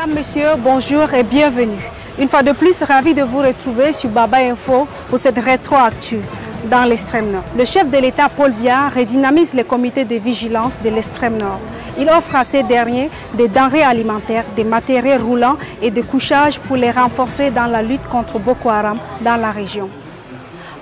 Mesdames, Messieurs, bonjour et bienvenue. Une fois de plus, ravi de vous retrouver sur Baba Info pour cette rétroactu dans l'extrême nord. Le chef de l'État, Paul Biya, redynamise les comités de vigilance de l'extrême nord. Il offre à ces derniers des denrées alimentaires, des matériels roulants et des couchages pour les renforcer dans la lutte contre Boko Haram dans la région.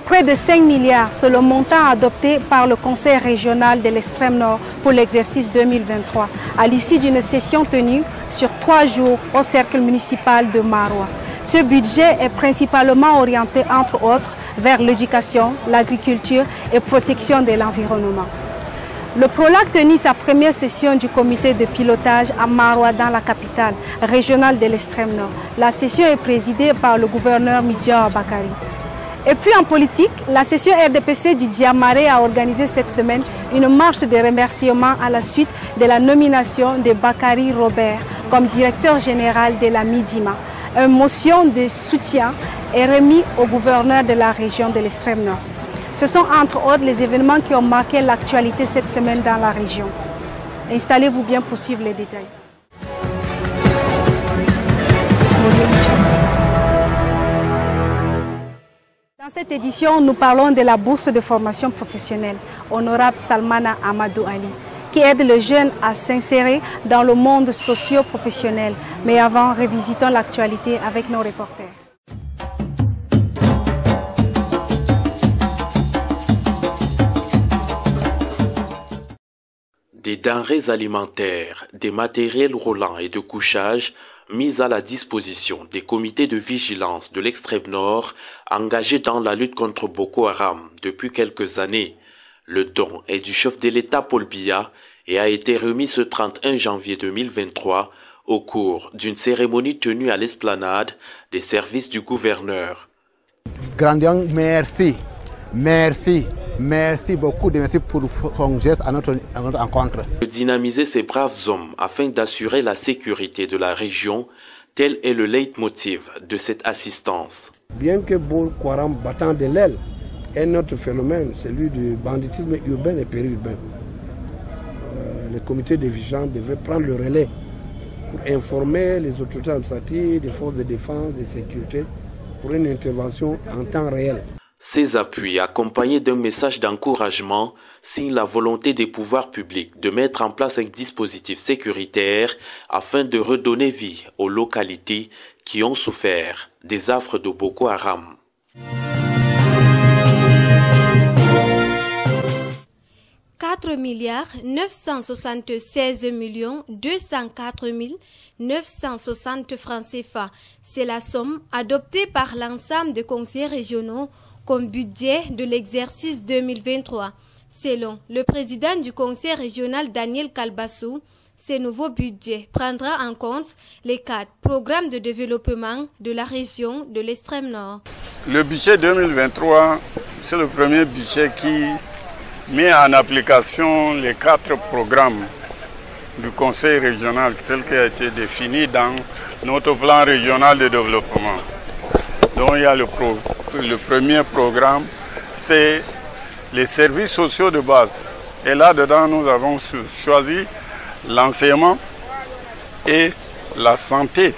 Près de 5 milliards, c'est le montant adopté par le Conseil régional de l'extrême nord pour l'exercice 2023, à l'issue d'une session tenue sur 3 jours au cercle municipal de Maroua. Ce budget est principalement orienté, entre autres, vers l'éducation, l'agriculture et protection de l'environnement. Le PROLAC tenait sa première session du comité de pilotage à Maroua dans la capitale régionale de l'extrême nord. La session est présidée par le gouverneur Midja Bakari. Et puis en politique, la session RDPC du Diamaré a organisé cette semaine une marche de remerciement à la suite de la nomination de Bakari Robert comme directeur général de la Midima. Une motion de soutien est remise au gouverneur de la région de l'extrême nord. Ce sont entre autres les événements qui ont marqué l'actualité cette semaine dans la région. Installez-vous bien pour suivre les détails. Dans cette édition, nous parlons de la bourse de formation professionnelle, honorable Salmana Amadou Ali, qui aide les jeunes à s'insérer dans le monde socio-professionnel. Mais avant, revisitons l'actualité avec nos reporters. Des denrées alimentaires, des matériels roulants et de couchage mis à la disposition des comités de vigilance de l'extrême nord engagés dans la lutte contre Boko Haram depuis quelques années. Le don est du chef de l'État Paul Biya et a été remis ce 31 janvier 2023 au cours d'une cérémonie tenue à l'esplanade des services du gouverneur. Grand merci, merci beaucoup pour son geste à notre rencontre. Dynamiser ces braves hommes afin d'assurer la sécurité de la région, tel est le leitmotiv de cette assistance. Bien que Boko Haram battant de l'aile est notre phénomène, celui du banditisme urbain et périurbain, le comité de vigilance devait prendre le relais pour informer les autorités administratives, les forces de défense, de sécurité, pour une intervention en temps réel. Ces appuis, accompagnés d'un message d'encouragement, signent la volonté des pouvoirs publics de mettre en place un dispositif sécuritaire afin de redonner vie aux localités qui ont souffert des affres de Boko Haram. $4 976 204 960 francs CFA. C'est la somme adoptée par l'ensemble des conseils régionaux comme budget de l'exercice 2023. Selon le président du conseil régional Daniel Kalbassou, ce nouveau budget prendra en compte les 4 programmes de développement de la région de l'extrême nord. Le budget 2023, c'est le premier budget qui met en application les 4 programmes du conseil régional tel qu'il a été défini dans notre plan régional de développement. Donc il y a le premier programme, c'est les services sociaux de base. Et là-dedans, nous avons choisi l'enseignement et la santé.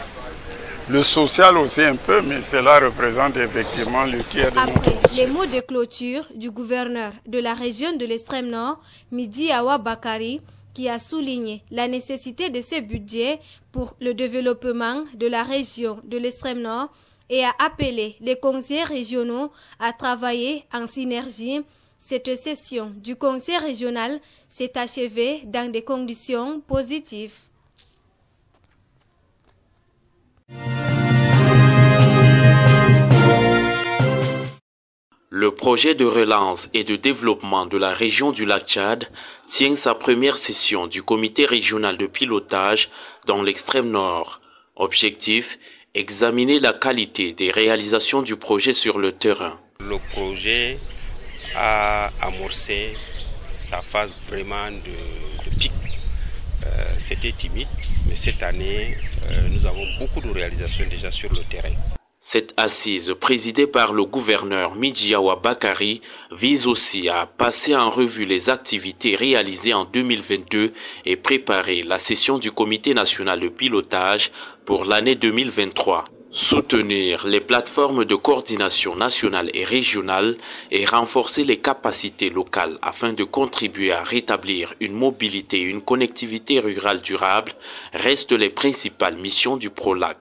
Le social aussi un peu, mais cela représente effectivement le tiers de notre budget. Après les mots de clôture du gouverneur de la région de l'extrême nord, Midja Bakari, qui a souligné la nécessité de ce budget pour le développement de la région de l'extrême nord, et a appelé les conseillers régionaux à travailler en synergie. Cette session du conseil régional s'est achevée dans des conditions positives. Le projet de relance et de développement de la région du lac Tchad tient sa première session du comité régional de pilotage dans l'extrême nord. Objectif: examiner la qualité des réalisations du projet sur le terrain. Le projet a amorcé sa phase vraiment de pic. C'était timide, mais cette année, nous avons beaucoup de réalisations déjà sur le terrain. Cette assise, présidée par le gouverneur Midji Awa Bakari, vise aussi à passer en revue les activités réalisées en 2022 et préparer la session du Comité national de pilotage pour l'année 2023. Soutenir les plateformes de coordination nationale et régionale et renforcer les capacités locales afin de contribuer à rétablir une mobilité et une connectivité rurale durable restent les principales missions du PROLAC.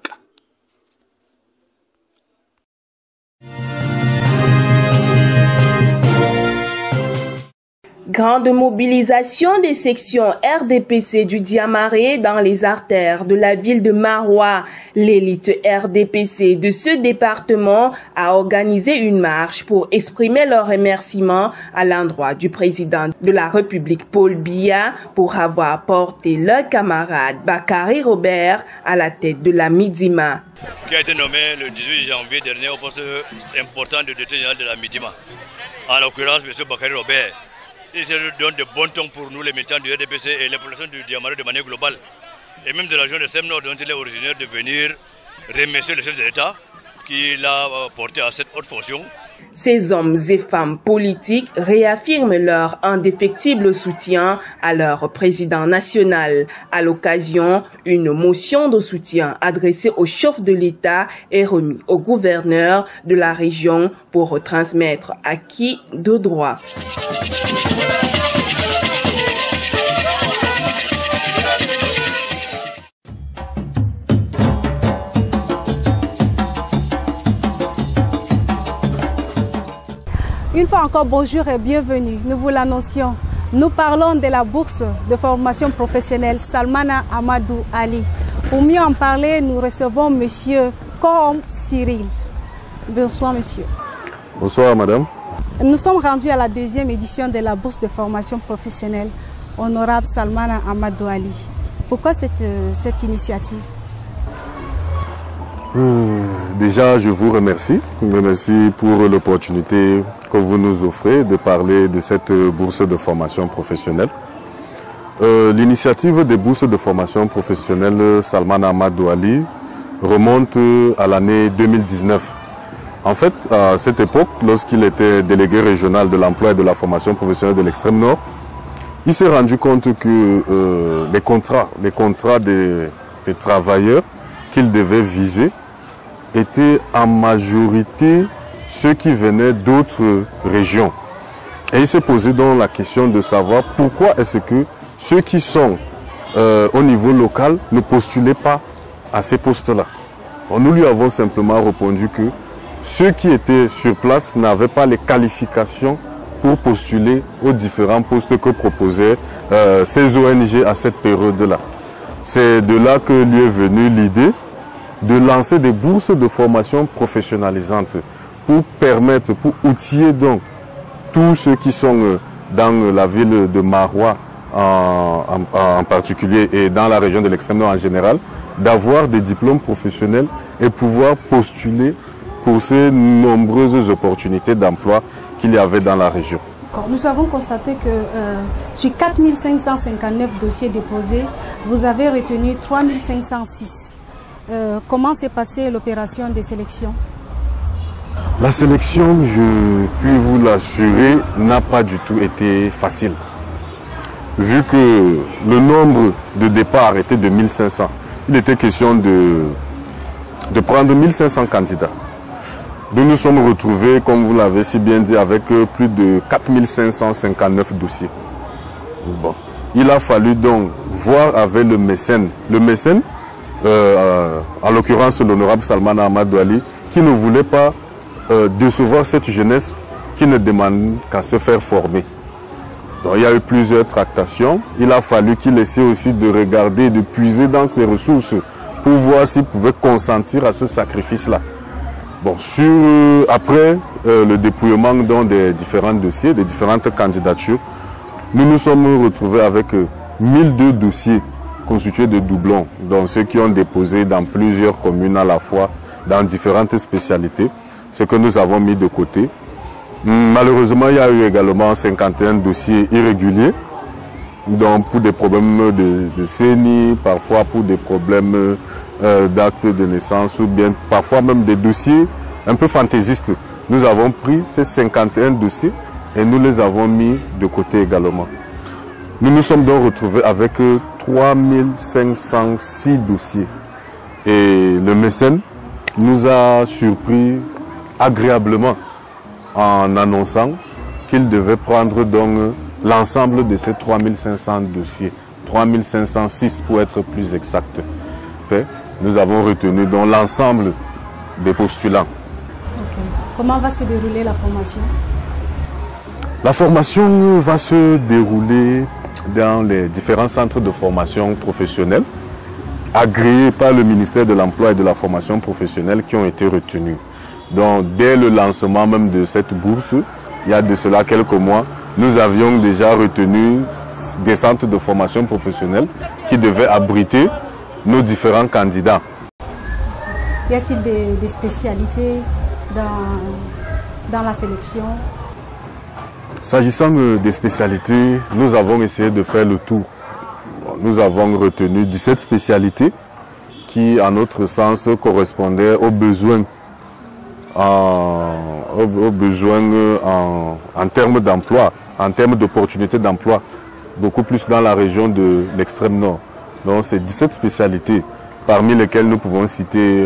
Grande mobilisation des sections RDPC du Diamaré dans les artères de la ville de Maroua. L'élite RDPC de ce département a organisé une marche pour exprimer leur remerciement à l'endroit du président de la République Paul Biya pour avoir porté leur camarade Bakari Robert à la tête de la Midima. Qui a été nommé le 18 janvier dernier au poste important de directeur général de la Midima. En l'occurrence, M. Bakari Robert. Il se donne de bons temps pour nous, les militants du RDPC et les populations du Diamaré de manière globale. Et même de la région de Semnor, dont il est originaire, de venir remercier le chef de l'État qui l'a porté à cette haute fonction. Ces hommes et femmes politiques réaffirment leur indéfectible soutien à leur président national. À l'occasion, une motion de soutien adressée au chef de l'État est remise au gouverneur de la région pour transmettre acquis de droit. Une fois encore, bonjour et bienvenue. Nous vous l'annoncions. Nous parlons de la bourse de formation professionnelle Salmana Amadou Ali. Pour mieux en parler, nous recevons M. Koom Cyril. Bonsoir, monsieur. Bonsoir, madame. Nous sommes rendus à la deuxième édition de la bourse de formation professionnelle Honorable Salmana Amadou Ali. Pourquoi cette initiative? Déjà, je vous remercie. Merci pour l'opportunité que vous nous offrez de parler de cette bourse de formation professionnelle. L'initiative des bourses de formation professionnelle Salmana Amadou Ali remonte à l'année 2019. En fait, à cette époque, lorsqu'il était délégué régional de l'emploi et de la formation professionnelle de l'extrême nord, il s'est rendu compte que les contrats des travailleurs qu'il devait viser étaient en majorité ceux qui venaient d'autres régions. Et il s'est posé donc la question de savoir pourquoi est-ce que ceux qui sont au niveau local ne postulaient pas à ces postes-là. Nous lui avons simplement répondu que ceux qui étaient sur place n'avaient pas les qualifications pour postuler aux différents postes que proposaient ces ONG à cette période-là. C'est de là que lui est venue l'idée de lancer des bourses de formation professionnalisantes pour permettre, pour outiller donc tous ceux qui sont dans la ville de Maroua en particulier et dans la région de l'extrême nord en général, d'avoir des diplômes professionnels et pouvoir postuler pour ces nombreuses opportunités d'emploi qu'il y avait dans la région. Nous avons constaté que sur 4 559 dossiers déposés, vous avez retenu 3 506. Comment s'est passée l'opération de sélection? La sélection, je puis vous l'assurer, n'a pas du tout été facile. Vu que le nombre de départs était de 1500, il était question de prendre 1500 candidats. Nous nous sommes retrouvés, comme vous l'avez si bien dit, avec plus de 4 559 dossiers. Bon. Il a fallu donc voir avec le mécène. Le mécène, en l'occurrence l'honorable Salmana Amadou Ali, qui ne voulait pas décevoir cette jeunesse qui ne demande qu'à se faire former. Donc il y a eu plusieurs tractations. Il a fallu qu'il essaie aussi de regarder, de puiser dans ses ressources pour voir s'il pouvait consentir à ce sacrifice-là. Bon, après le dépouillement des différents dossiers, des différentes candidatures, nous nous sommes retrouvés avec 1002 dossiers constitués de doublons, donc ceux qui ont déposé dans plusieurs communes à la fois, dans différentes spécialités, ce que nous avons mis de côté. Malheureusement, il y a eu également 51 dossiers irréguliers, donc pour des problèmes de CENI, parfois pour des problèmes d'actes de naissance ou bien parfois même des dossiers un peu fantaisistes. Nous avons pris ces 51 dossiers et nous les avons mis de côté également. Nous nous sommes donc retrouvés avec 3506 dossiers. Et le mécène nous a surpris agréablement en annonçant qu'il devait prendre donc l'ensemble de ces 3500 dossiers, 3506 pour être plus exact. Nous avons retenu donc l'ensemble des postulants. Okay. Comment va se dérouler la formation? La formation va se dérouler dans les différents centres de formation professionnelle agréés par le ministère de l'Emploi et de la formation professionnelle qui ont été retenus. Donc dès le lancement même de cette bourse, il y a de cela quelques mois, nous avions déjà retenu des centres de formation professionnelle qui devaient abriter nos différents candidats. Y a-t-il des spécialités dans la sélection? S'agissant des spécialités, nous avons essayé de faire le tour. Nous avons retenu 17 spécialités qui, à notre sens, correspondaient aux besoins en termes d'emploi, en termes d'opportunités d'emploi, beaucoup plus dans la région de l'extrême nord. Donc c'est 17 spécialités, parmi lesquelles nous pouvons citer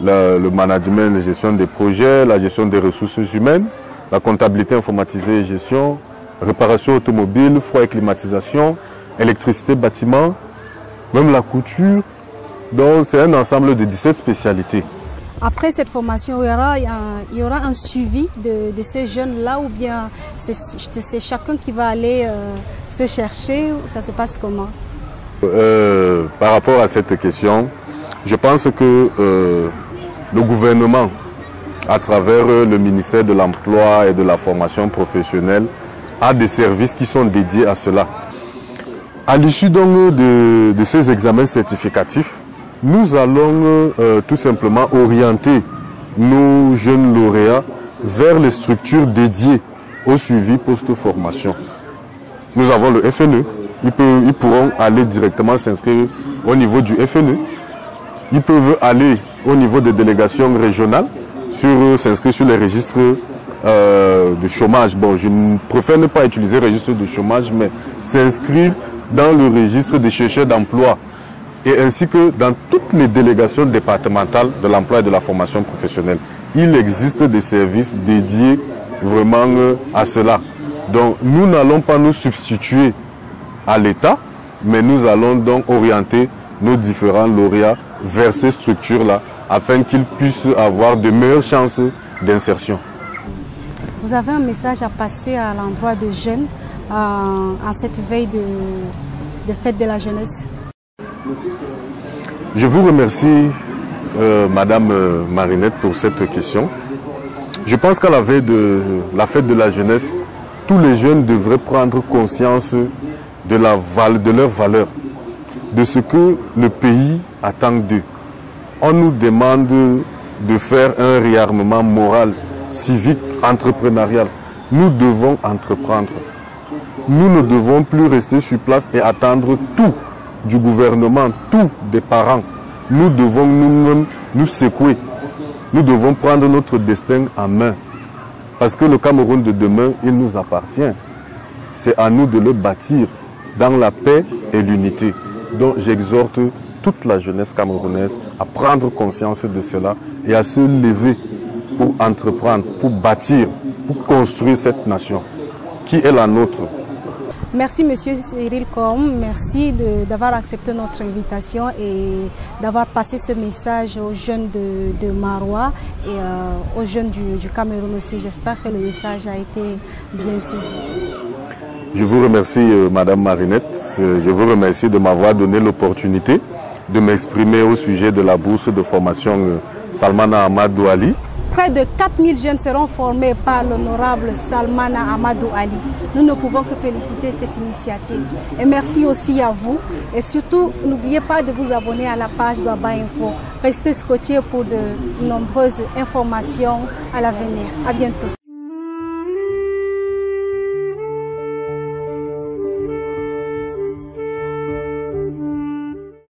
le management, la gestion des projets, la gestion des ressources humaines, la comptabilité informatisée et gestion, réparation automobile, froid et climatisation, électricité, bâtiment, même la couture. Donc c'est un ensemble de 17 spécialités. Après cette formation, il y aura un suivi de ces jeunes-là ou bien c'est chacun qui va aller se chercher? Ça se passe comment? Par rapport à cette question, je pense que le gouvernement, à travers le ministère de l'Emploi et de la formation professionnelle, a des services qui sont dédiés à cela. À l'issue donc de ces examens certificatifs, nous allons tout simplement orienter nos jeunes lauréats vers les structures dédiées au suivi post-formation. Nous avons le FNE. Ils pourront aller directement s'inscrire au niveau du FNE. Ils peuvent aller au niveau des délégations régionales, s'inscrire sur les registres de chômage. Bon, je préfère ne pas utiliser le registre de chômage, mais s'inscrire dans le registre des chercheurs d'emploi et ainsi que dans toutes les délégations départementales de l'emploi et de la formation professionnelle. Il existe des services dédiés vraiment à cela. Donc, nous n'allons pas nous substituer à l'État, mais nous allons donc orienter nos différents lauréats vers ces structures-là afin qu'ils puissent avoir de meilleures chances d'insertion. Vous avez un message à passer à l'endroit de jeunes en cette veille de fête de la jeunesse? Je vous remercie, Madame Marinette, pour cette question. Je pense qu'à la veille de la fête de la jeunesse, tous les jeunes devraient prendre conscience de leur valeur, de ce que le pays attend d'eux. On nous demande de faire un réarmement moral, civique, entrepreneurial. Nous devons entreprendre. Nous ne devons plus rester sur place et attendre tout du gouvernement, tout des parents. Nous devons nous-mêmes nous secouer. Nous devons prendre notre destin en main. Parce que le Cameroun de demain, il nous appartient. C'est à nous de le bâtir dans la paix et l'unité. Donc j'exhorte toute la jeunesse camerounaise à prendre conscience de cela et à se lever pour entreprendre, pour bâtir, pour construire cette nation qui est la nôtre. Merci Monsieur Cyril Com, merci d'avoir accepté notre invitation et d'avoir passé ce message aux jeunes de Maroua et aux jeunes du Cameroun aussi. J'espère que le message a été bien saisi. Je vous remercie Madame Marinette, je vous remercie de m'avoir donné l'opportunité de m'exprimer au sujet de la bourse de formation Salmana Amadou Ali. Près de 4000 jeunes seront formés par l'honorable Salmana Amadou Ali. Nous ne pouvons que féliciter cette initiative. Et merci aussi à vous. Et surtout, n'oubliez pas de vous abonner à la page Baba Info. Restez scotchés pour de nombreuses informations à l'avenir. À bientôt.